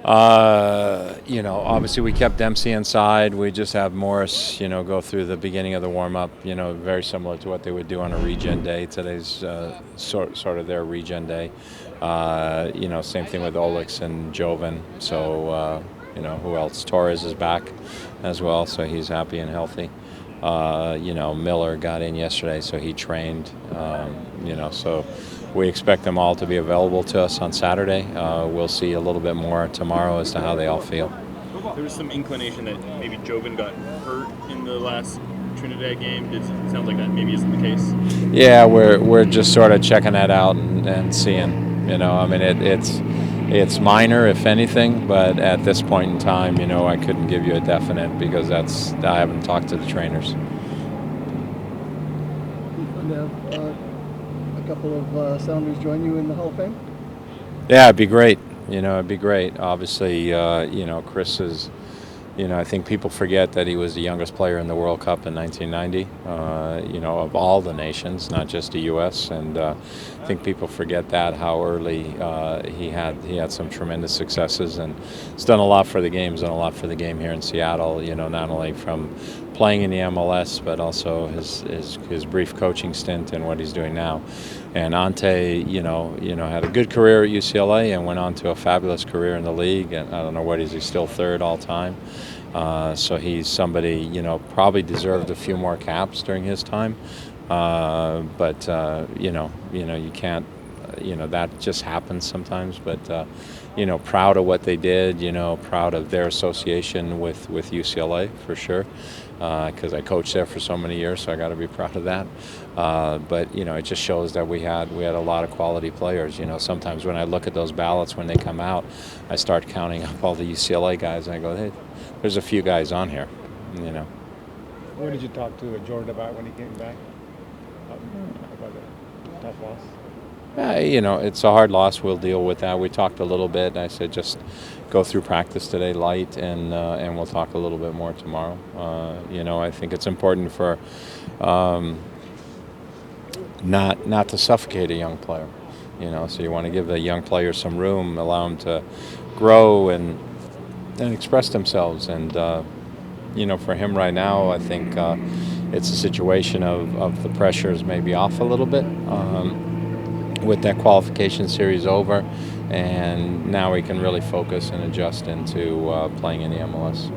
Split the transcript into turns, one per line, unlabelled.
Obviously we kept Dempsey inside. We just have Morris, go through the beginning of the warm-up, very similar to what they would do on a regen day. Today's sort of their regen day. Same thing with Olix and Joven. So, who else? Torres is back as well, so he's happy and healthy. Miller got in yesterday, so he trained. So we expect them all to be available to us on Saturday. We'll see a little bit more tomorrow as to how they all feel.
There was some inclination that maybe Joven got hurt in the last Trinidad game. It sounds like that maybe isn't the case.
Yeah, we're just sort of checking that out and seeing. It's minor, if anything, but at this point in time, I couldn't give you a definite because I haven't talked to the trainers.
And have a couple of Sounders join you in the Hall of Fame?
Yeah, it'd be great. It'd be great. Obviously, Chris is. I think people forget that he was the youngest player in the World Cup in 1990, of all the nations, not just the U.S. And I think people forget that, how early he had some tremendous successes, and he's done a lot for the game. He's done a lot for the game here in Seattle, not only from playing in the MLS, but also his brief coaching stint and what he's doing now. And Ante, had a good career at UCLA and went on to a fabulous career in the league. And I don't know what is he still third all time. So he's somebody, probably deserved a few more caps during his time. But you can't, that just happens sometimes. But, proud of what they did, proud of their association with UCLA for sure. Because I coached there for so many years, so I got to be proud of that. But it just shows that we had a lot of quality players. Sometimes when I look at those ballots when they come out, I start counting up all the UCLA guys, and I go, hey, there's a few guys on here.
What did you talk to Jordan about when he came back? About the tough loss?
It's a hard loss. We'll deal with that. We talked a little bit. I said just go through practice today light, and we'll talk a little bit more tomorrow. I think it's important for not to suffocate a young player. So you want to give the young players some room, allow them to grow and express themselves. And for him right now, I think it's a situation of the pressures maybe off a little bit. With that qualification series over, and now we can really focus and adjust into playing in the MLS.